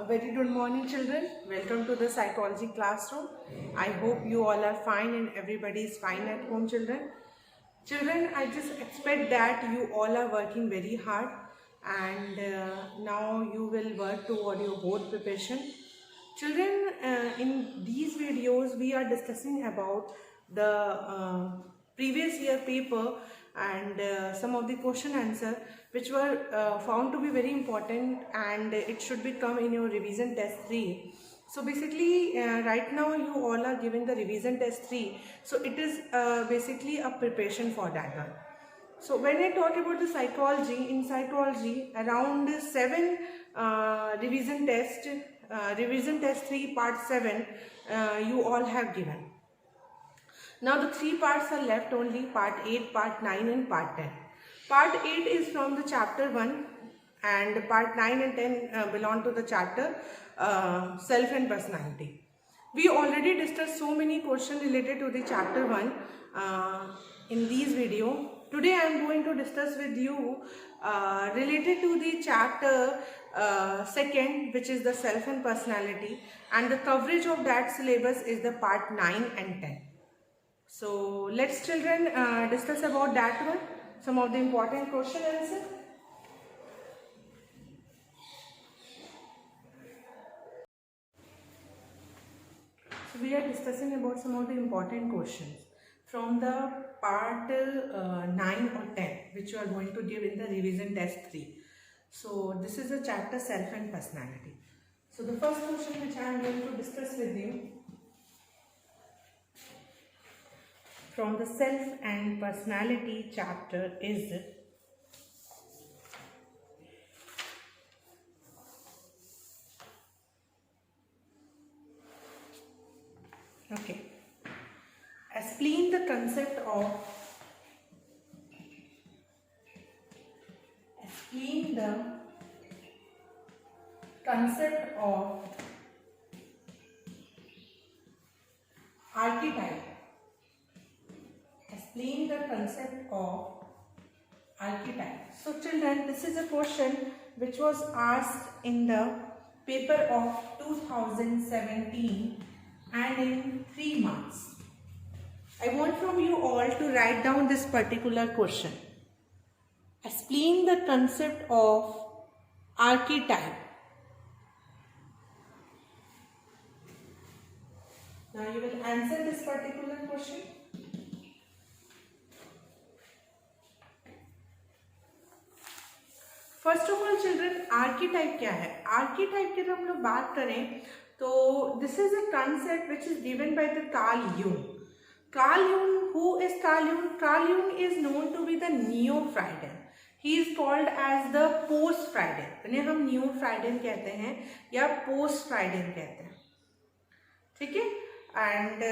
A very good morning, children. Welcome to the psychology classroom. I hope you all are fine and everybody is fine at home, children. Children, I just expect that you all are working very hard and now you will work toward your board preparation. Children, in these videos, we are discussing about the previous year paper and some of the question answer which were found to be very important and it should become in your revision test 3. So basically right now you all are giving the revision test 3, so it is basically a preparation for that one. So when I talk about the psychology, in psychology around 7 revision test 3 part 7 you all have given. Now the 3 parts are left only, part 8, part 9 and part 10. Part 8 is from the chapter 1 and part 9 and 10 belong to the chapter self and personality. We already discussed so many questions related to the chapter 1 in these video. Today I am going to discuss with you related to the chapter 2, which is the self and personality, and the coverage of that syllabus is the part 9 and 10. So let's children discuss about that one, some of the important question answer. So we are discussing about some of the important questions from the part 9 or 10 which you are going to give in the revision test 3. So this is the chapter self and personality. So the first question which I am going to discuss with you from the self and personality chapter is explain the concept of archetype. Explain the concept of archetype. So children, this is a question which was asked in the paper of 2017 and in 3 months. I want from you all to write down this particular question. Explain the concept of archetype. Now you will answer this particular question. First of all children, archetype क्या है? आर्कीटाइप की अगर हम लोग बात करें तो this is a concept which is given by the Carl Jung. Carl Jung, who is Carl Jung? Carl Jung is known to be the neo Freudian. He is called as the post Freudian. उन्हें हम neo फ्राइडन कहते हैं या post फ्राइडन कहते हैं, ठीक है. And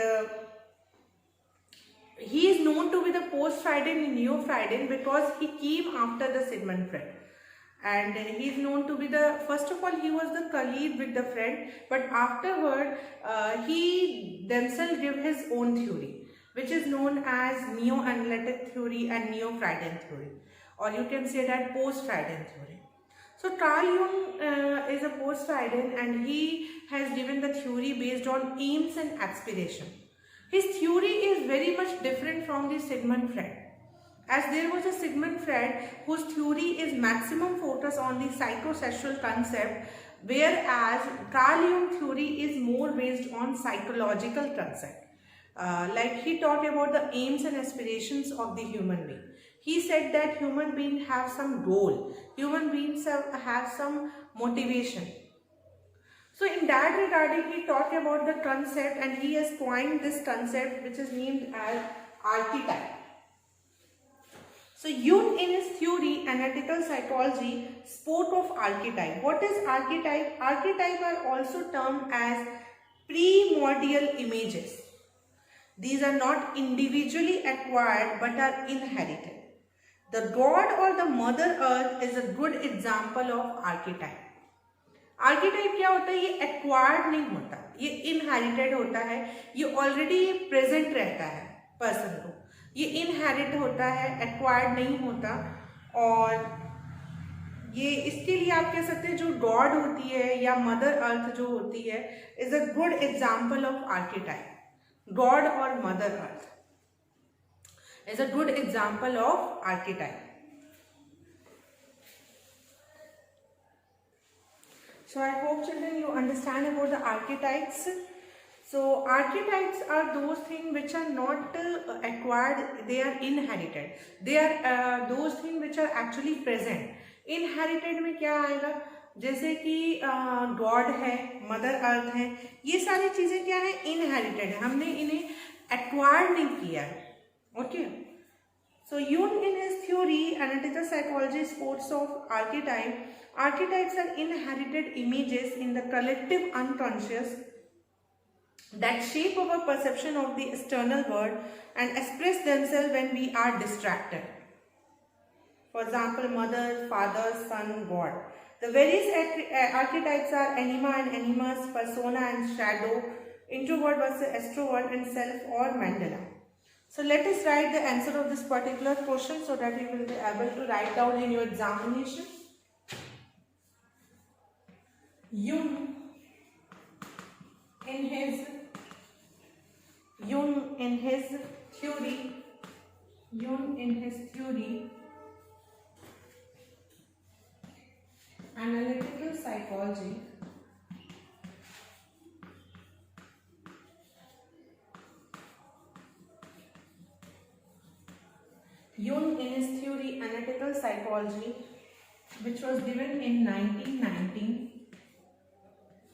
he is known to be the post Freudian and neo Freudian because he came after the Sigmund Freud. And he is known to be the, first of all, he was the colleague with the Freud, but afterward he themselves give his own theory, which is known as neo-analytic theory and neo-Freudian theory, or you can say that post-Freudian theory. So Carl Jung is a post-Freudian and he has given the theory based on aims and aspiration. His theory is very much different from the Sigmund Freud, as there was a Sigmund Freud whose theory is maximum focus on the psychosexual concept, whereas Carl Jung theory is more based on psychological concept. Like he talked about the aims and aspirations of the human being. He said that human beings have some goal, human beings have some motivation. So in that regarding, he talked about the concept and he has coined this concept which is named as archetype. So Jung in his theory, analytical psychology, spoke of archetype. What is archetype? Archetype are also termed as primordial images. These are not individually acquired but are inherited. The God or the Mother Earth is a good example of archetype. आर्कीटाइप क्या होता है? ये acquired नहीं होता, ये inherited होता है, ये ऑलरेडी प्रेजेंट रहता है पर्सन को, ये इनहेरिट होता है, एक्वायर्ड नहीं होता. और ये इसके लिए आप कह सकते हैं जो गॉड होती है या मदर अर्थ जो होती है is a good example of archetype. God और mother earth is a good example of archetype. So I hope children you understand about the archetypes. So archetypes are those things which are not acquired, they are inherited. They are those things which are actually present. Inherited में क्या आएगा, जैसे कि God है, mother earth है, ये सारी चीजें क्या है, इनहेरिटेड है, हमने इन्हें एक्वायर नहीं किया है। Okay, so Jung in his theory analytical psychology sports of archetypes are inherited images in the collective unconscious that shape our perception of the external world and express themselves when we are distracted. For example, mother, father, son, God. The various archetypes are anima and animus, persona and shadow, introvert versus extrovert, and self or Mandela. So let us write the answer of this particular question so that you will be able to write down in your examination. Jung in his theory analytical psychology Jung in his theory analytical psychology, which was given in 1919,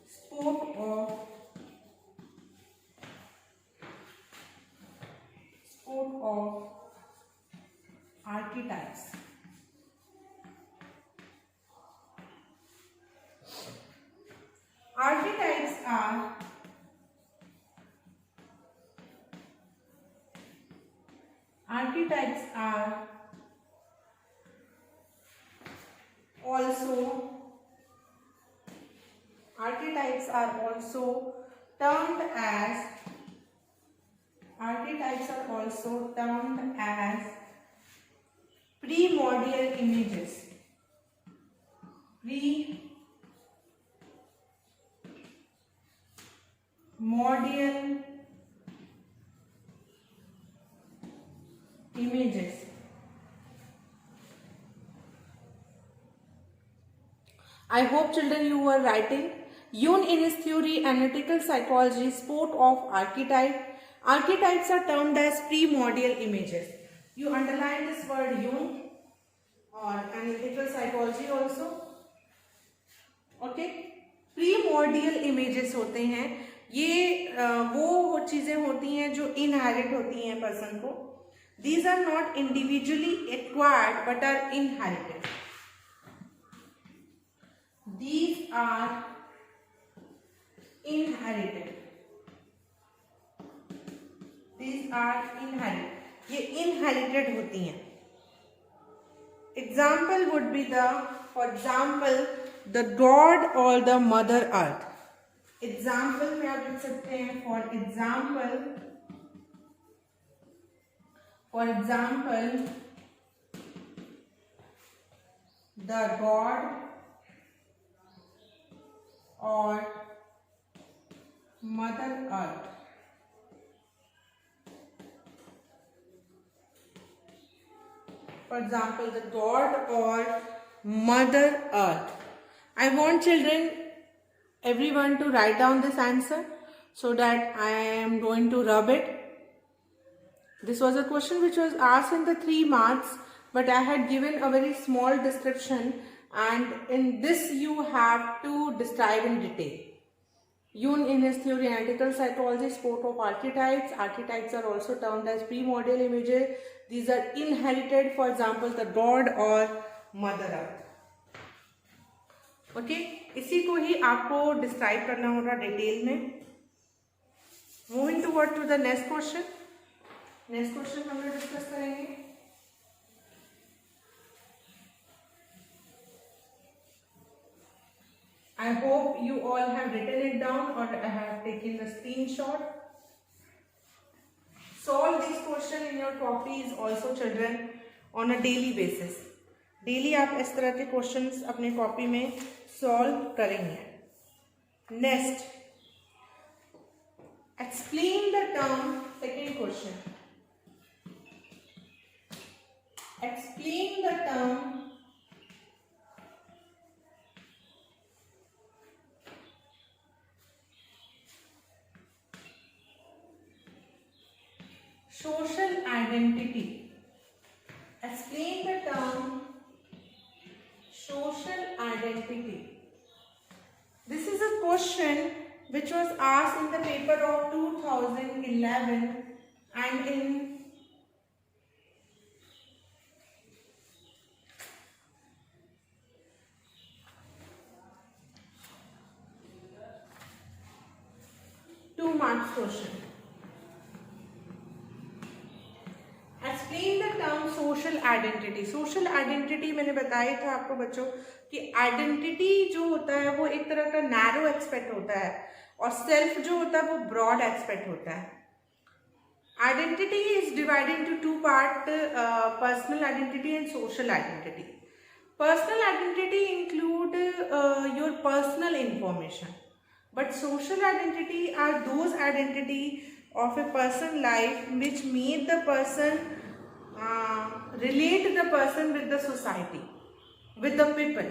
spoke of archetypes. Archetypes are also termed as primordial images. I hope children you were writing. Jung in his theory analytical psychology spoke of archetype. Archetypes are termed as primordial images. You underline this word Jung or analytical psychology also. Okay, primordial images होते हैं, ये वो चीजें होती हैं जो inherit होती हैं पर्सन को. These are not individually acquired but are inherited. These are inherited. ये inherited होती हैं. Example would be for example, the God or the Mother Earth. Example में आप लिख सकते हैं, for example, the God or Mother Earth. For example, the God or Mother Earth. I want children, everyone to write down this answer so that I am going to rub it. This was a question which was asked in the 3 marks, but I had given a very small description, and in this you have to describe in detail. Jung in his theory analytical psychology spoke of archetypes. Archetypes are also termed as primordial images. These are inherited, for example, the God or Mother Earth. Okay, इसी को ही आपको describe करना होगा detail में. Moving toward to the next question. Next question हम लोग discuss करेंगे. I hope you all have written it down or have taken the screenshot. Solve these questions in your copies also, children, on a daily basis. Daily आप इस तरह के questions अपने copy में solve करेंगे. Next, explain the term. Second question, explain the term social identity. Explain the term social identity. This is a question which was asked in the paper of 2011 and in two marks question. Explain the term social identity. Social identity मैंने बताया था आपको बच्चों कि identity जो होता है वो एक तरह का नैरो एक्सपेक्ट होता है और सेल्फ जो होता है वो ब्रॉड एक्सपेक्ट होता है. Identity is divided into two part, personal identity and social identity. Personal identity include your personal information, but social identity are those identity of a person life which made the person relate the person with the society, with the people.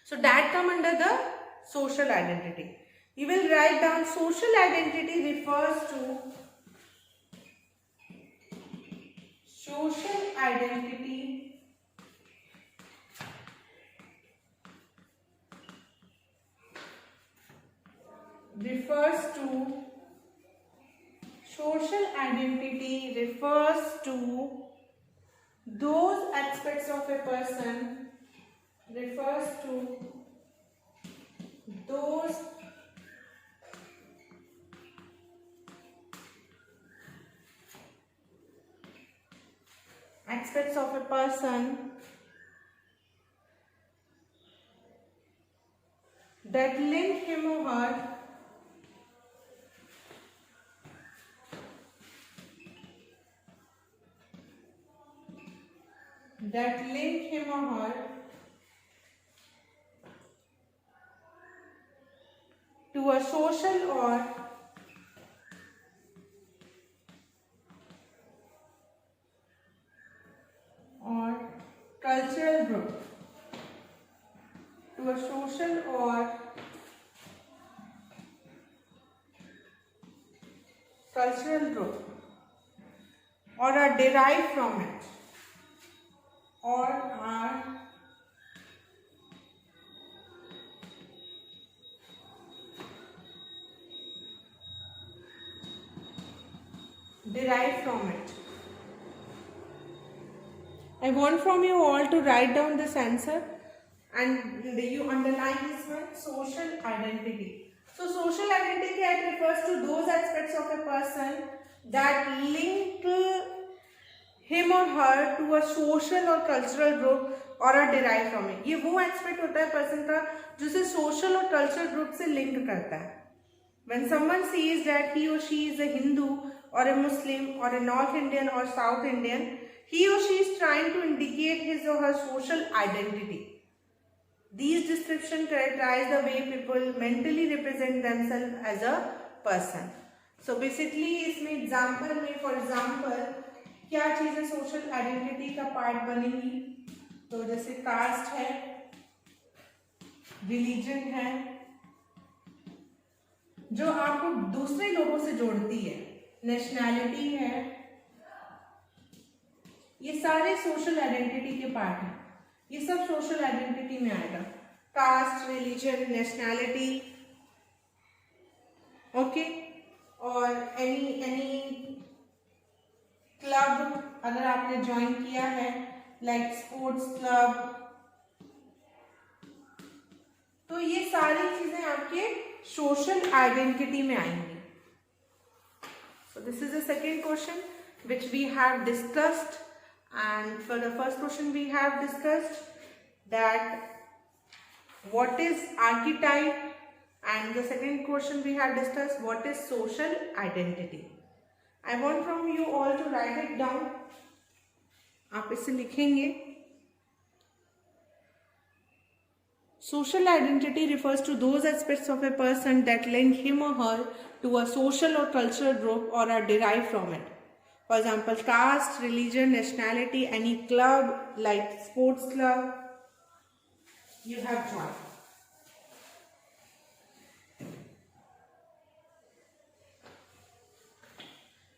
So that come under the social identity. You will write down social identity refers to social identity refers to social identity refers to those aspects of a person, refers to those aspects of a person that link him or her to a social or cultural group, to a social or cultural group, or are derived from it, or are derived from it. I want from you all to write down this answer and you underline this one, social identity. So social identity refers to those aspects of a person that link him or her to a social or cultural group or are derived from it. ये वो aspect होता है person का जिसे social और cultural group से link करता है. When someone says that he or she is a Hindu or a Muslim or a North Indian or South Indian, he or she is trying to indicate his or her social identity. These descriptions characterize the way people mentally represent themselves as a person. So basically इसमें example में for example क्या चीज़ें social identity का part बनेंगी, तो जैसे caste है, religion है, जो आपको दूसरे लोगों से जोड़ती है, nationality है, ये सारे सोशल आइडेंटिटी के पार्ट हैं. ये सब सोशल आइडेंटिटी में आएगा. Caste, religion, nationality, okay. और एनी क्लब अगर आपने ज्वाइन किया है, लाइक स्पोर्ट्स क्लब, तो ये सारी चीजें आपके सोशल आइडेंटिटी में आएंगी. So this is the second question which we have discussed. And for the first question we have discussed that what is archetype, and the second question we have discussed what is social identity. I want from you all to write it down. आप इसे लिखेंगे Social identity refers to those aspects of a person that link him or her to a social or cultural group or are derived from it. For example, caste, religion, nationality, any club like sports club you have joined.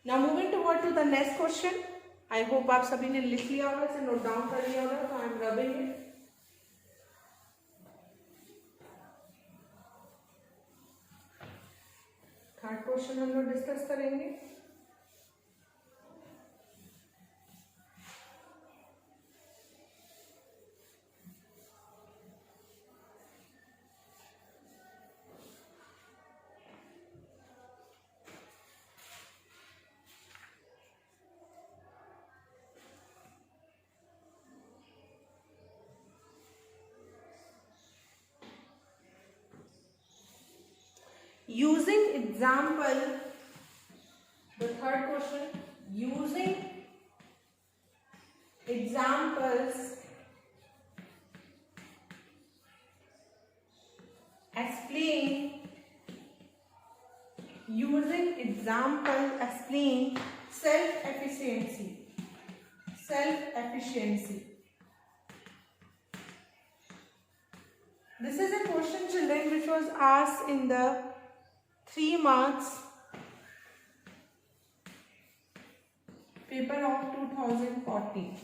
Now moving toward to the next question. I hope आप सभी ने लिख लिया होगा, इसे note down कर लिया होगा, तो I am rubbing it. Third question हम लोग डिस्कस करेंगे. Using example, the third question, using examples explain self-efficiency. This is a question, children, which was asked in the 3 marks paper of 2014.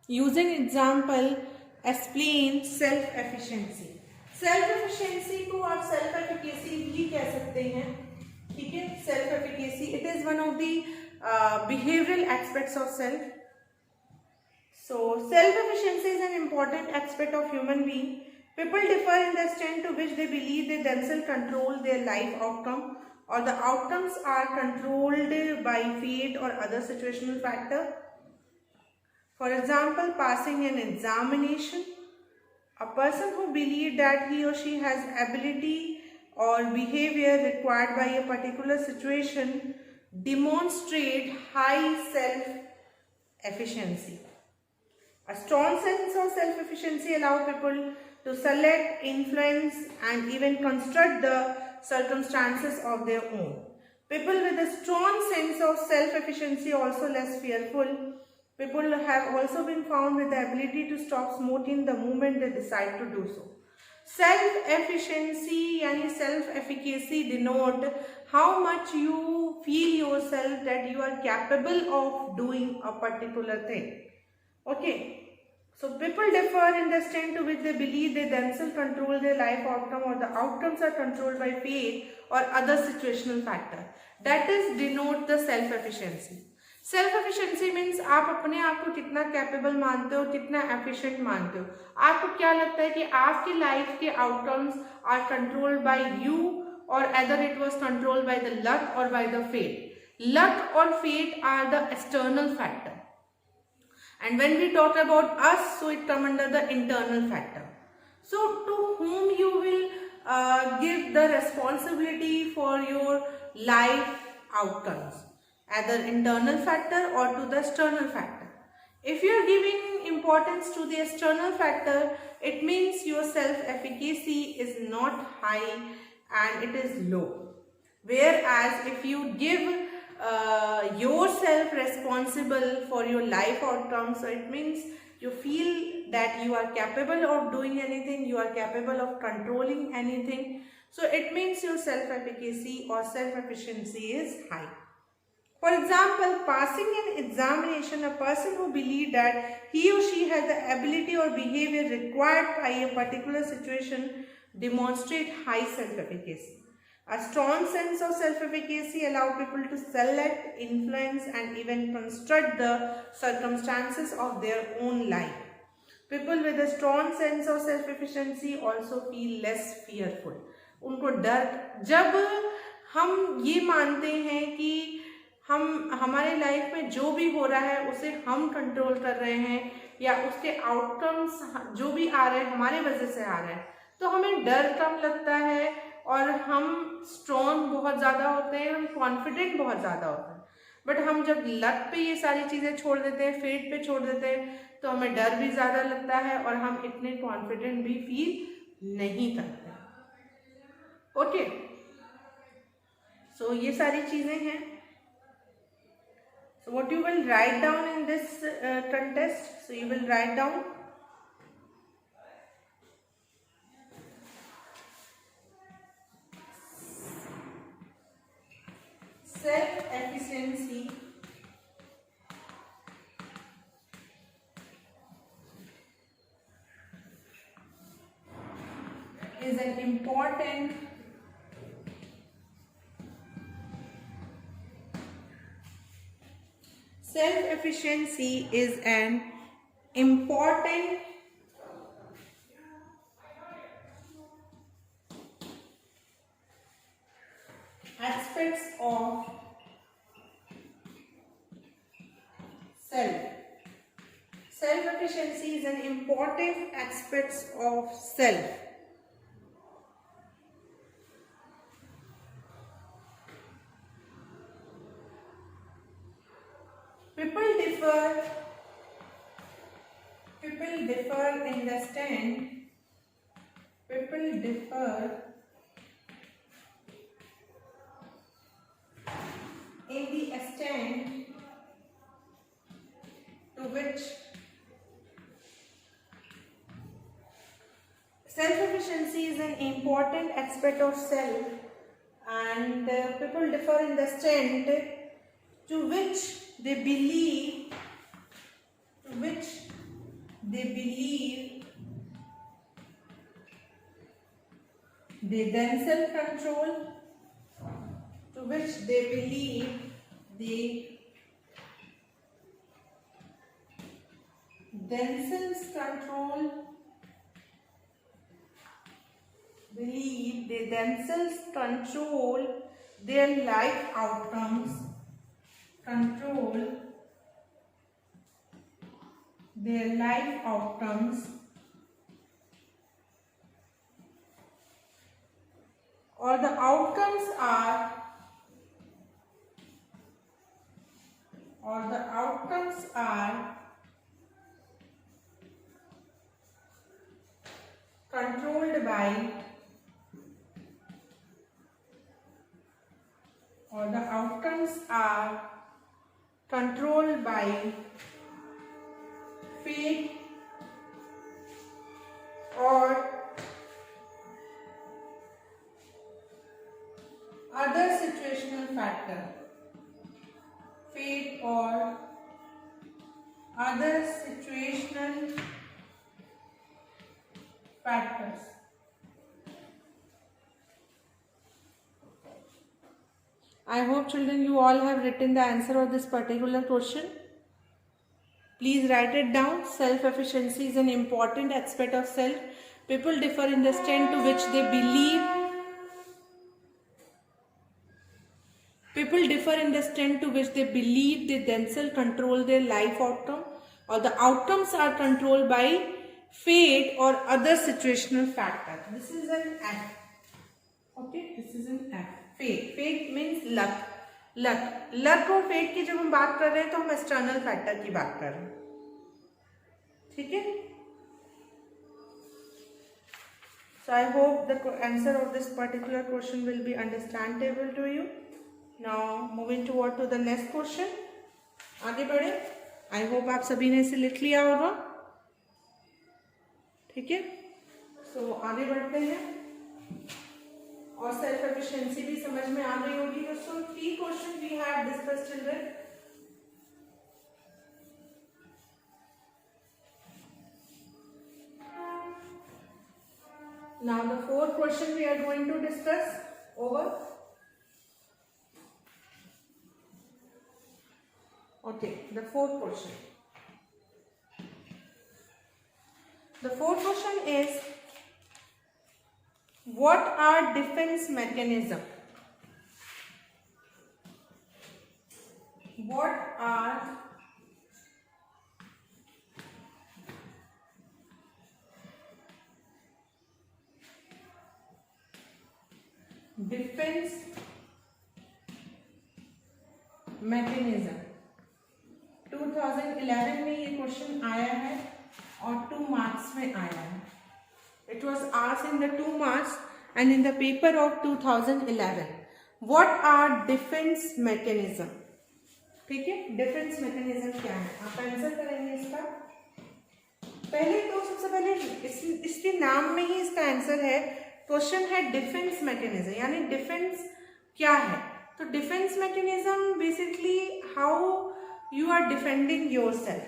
Using example, explain self-efficiency. Self-efficiency को आप self-efficacy भी कह सकते हैं, ठीक है. Self-efficacy, it is one of the behavioral aspects of self. So, self-efficiency is an important aspect of human being. People differ in the extent to which they believe they themselves control their life outcome, or the outcomes are controlled by fate or other situational factor. For example, passing an examination. A person who believes that he or she has ability or behavior required by a particular situation demonstrate high self-efficiency. A strong sense of self-efficiency allows people to select, influence, and even construct the circumstances of their own. People with a strong sense of self-efficiency also less fearful. People have also been found with the ability to stop smoking the moment they decide to do so. Self-efficiency यानी self-efficacy denote how much you feel yourself that you are capable of doing a particular thing. Okay. So people differ in the extent to which they believe they themselves control their life outcome, or the outcomes are controlled by fate or other situational factor. That is denote the self-efficiency. Self-efficiency means आप अपने आप को कितना capable मानते हो, कितना efficient मानते हो. आपको क्या लगता है कि आपकी लाइफ के outcomes are controlled by you, और either it was controlled by the luck or by the fate. Luck or fate are the external factor. And when we talk about us, so it comes under the internal factor. So to whom you will give the responsibility for your life outcomes, either internal factor or to the external factor. If you are giving importance to the external factor, it means your self-efficacy is not high and it is low. Whereas if you give yourself responsible for your life outcomes, so it means you feel that you are capable of doing anything, you are capable of controlling anything, so it means your self-efficacy or self-efficiency is high. For example, passing an examination, a person who believes that he or she has the ability or behavior required by a particular situation demonstrate high self-efficacy. A strong sense of self-efficacy allows people to select, influence, and even construct the circumstances of their own life. People with a strong sense of self-efficiency also feel less fearful. उनको डर, जब हम ये मानते हैं कि हम हमारे लाइफ में जो भी हो रहा है उसे हम कंट्रोल कर रहे हैं, या उसके आउटकम्स जो भी आ रहे हैं हमारे वजह से आ रहे हैं, तो हमें डर कम लगता है और हम स्ट्रॉन्ग बहुत ज़्यादा होते हैं, हम कॉन्फिडेंट बहुत ज़्यादा होते हैं. बट हम जब लक पे ये सारी चीज़ें छोड़ देते हैं, फेट पे छोड़ देते हैं, तो हमें डर भी ज़्यादा लगता है और हम इतने कॉन्फिडेंट भी फील नहीं करते। ओके, सो ये सारी चीज़ें हैं. So what you will write down in this contest? So you will write down self-efficiency is an important self-efficiency is an important aspects of self. Self-efficiency is an important aspects of self. People differ in the stand. People differ in the extent to which self-efficiency is an important aspect of self, and people differ in the extent to which they believe they themselves control, to which they believe they themselves control, their life outcomes, or the outcomes are controlled by fate or other situational factor. Factors. I hope children you all have written the answer of this particular question. Please write it down. Self-efficiency is an important aspect of self. People differ in the extent to which they believe. They themselves control their life outcome, or the outcomes are controlled by fate or other situational factor. This is an F. Okay, this is an F. Fate means luck. Luck और fate की जब हम बात कर रहे हैं तो हम एक्सटर्नल फैक्टर की बात कर रहे हैं. ठीक है. So I hope the answer of this particular question will be understandable to you. Now moving toward to the next question. आगे बढ़े. I hope आप सभी ने इसे लिख लिया होगा. ठीक है. So आगे बढ़ते हैं और सेल्फ एफिशिएंसी भी समझ में आ गई होगी दोस्तों. 3 question we have discussed children. Now the 4th question we are going to discuss. Over. Okay, the 4th question. The 4th question is, what are defense mechanism? What are defense mechanism 2011 में ये question आया है और 2 marks में आया है. It was asked in the 2 marks and in the paper of 2011. What are defense mechanism? ठीक है, डिफेंस मैकेनिज्म क्या है, आप आंसर करेंगे इसका. पहले तो सबसे पहले इसके नाम में ही इसका आंसर है. क्वेश्चन है डिफेंस मैकेनिज्म, यानी डिफेंस क्या है. तो defence mechanism basically how you are defending yourself.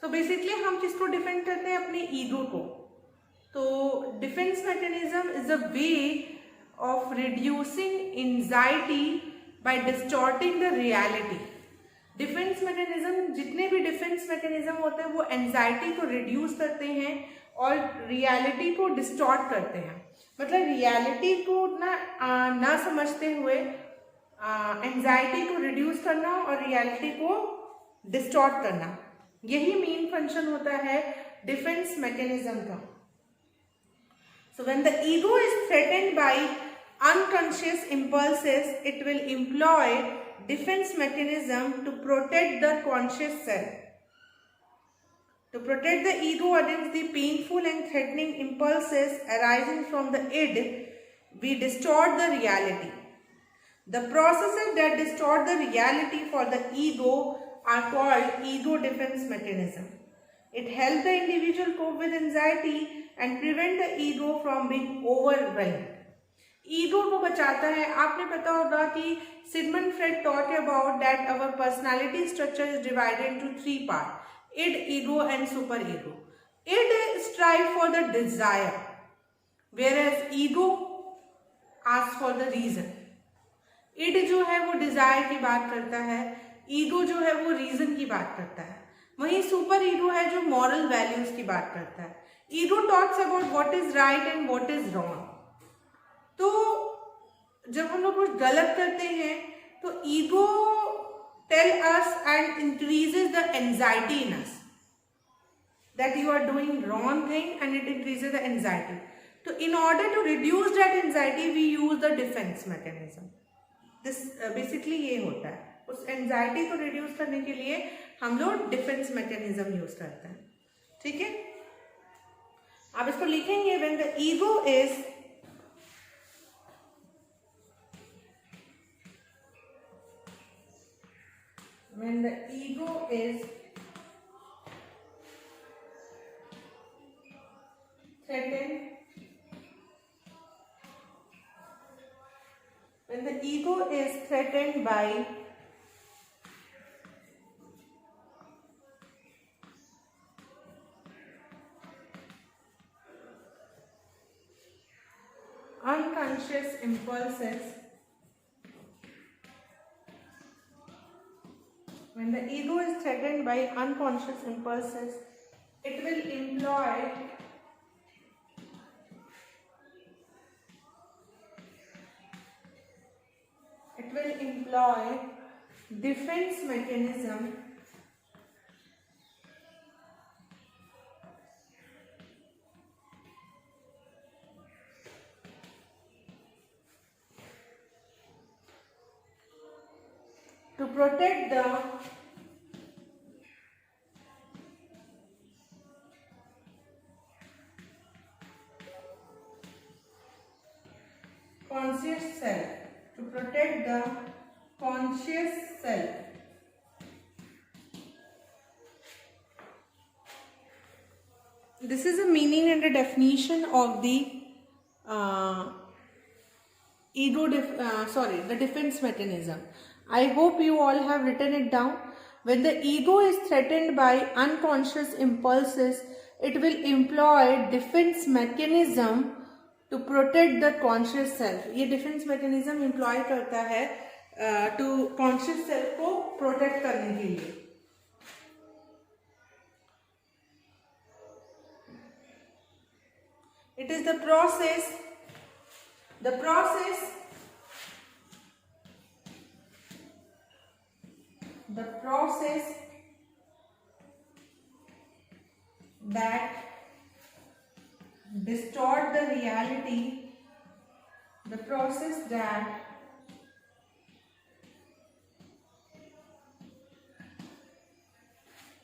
तो बेसिकली हम किसको डिफेंड करते हैं, अपने ईगो को. तो defence mechanism is a way of reducing anxiety by distorting the reality. Defence mechanism, जितने भी डिफेंस मैकेनिज्म होते हैं वो एंजाइटी को रिड्यूस करते हैं और रियलिटी को डिस्टॉर्ट करते हैं. मतलब रियलिटी को ना समझते हुए एंजाइटी को रिड्यूस करना और रियलिटी को डिस्टॉर्ट करना, यही मेन फंक्शन होता है डिफेंस मैकेनिज्म का. So when the ego is threatened by unconscious impulses, it will employ defense mechanism to protect the conscious self. To protect the ego against the painful and threatening impulses arising from the id, we distort the reality. The processes that distort the reality for the ego are called ego defense mechanism. It helps the individual cope with anxiety and prevent the ego from being overwhelmed. Ego को बचाता है. आपने पता होगा कि Sigmund Freud thought about that our personality structure is divided into 3 part, id, ego and super ego. Id strive for the desire, whereas ego ask for the reason. Id जो है वो डिजायर की बात करता है, ईगो जो है वो रीजन की बात करता है. वहीं सुपर ईगो है जो मॉरल वैल्यूज की बात करता है. Ego talks about what is right and what is wrong. तो जब हम लोग कुछ गलत करते हैं तो ego tell us and increases the anxiety in us that you are doing wrong thing and it increases the anxiety. तो in order to reduce that anxiety we use the defence mechanism. This basically ये होता है, उस anxiety को reduce करने के लिए हम लोग डिफेंस मैकेनिज्म यूज करते हैं. ठीक है, आप इसको लिखेंगे. When the ego is when the ego is threatened, when the ego is threatened by unconscious impulses, when the ego is threatened by unconscious impulses, it will employ defense mechanism to protect the conscious self, to protect the conscious self. This is the meaning and the definition of the the defense mechanism. I hope you all have written it down. When the ego is threatened by unconscious impulses, it will employ defense mechanism to protect the conscious self. ये defense mechanism employ करता है to conscious self को protect करने के लिए. It is the process that distort the reality, the process that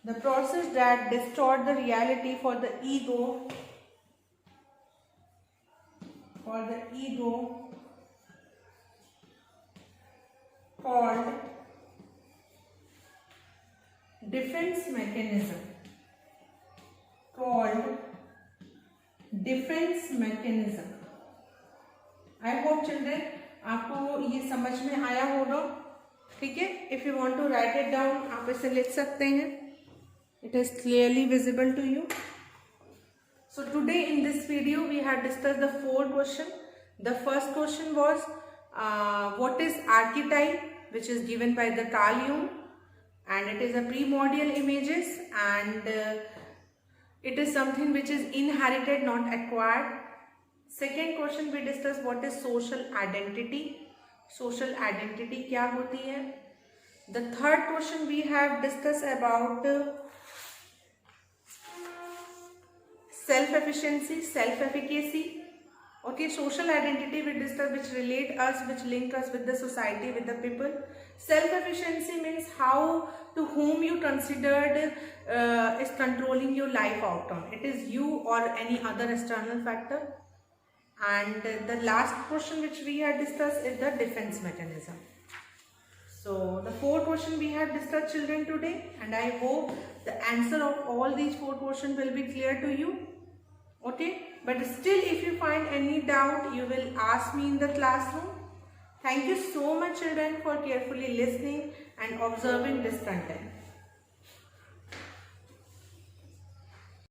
The process that distort the reality for the ego, called defense mechanism. I hope children आपको ये समझ में आया होगा. ठीक है. If you want to write it down, आप इसे लिख सकते हैं. It is clearly visible to you. So today in this video we have discussed the 4 questions. The first question was what is archetype, which is given by the Carl Jung, and it is a primordial images, and it is something which is inherited, not acquired. Second question we discussed what is social identity. Social identity क्या होती है. The third question we have discussed about self-efficiency, self-efficacy. Okay, social identity we discussed, which relate us, which link us with the society, with the people. Self-efficiency means how, to whom you considered is controlling your life outcome. It is you or any other external factor. And the last question which we have discussed is the defense mechanism. So the 4 questions we have discussed, children, today, and I hope the answer of all these 4 questions will be clear to you. Okay, but still if you find any doubt, you will ask me in the classroom. Thank you so much, children, for carefully listening and observing this content.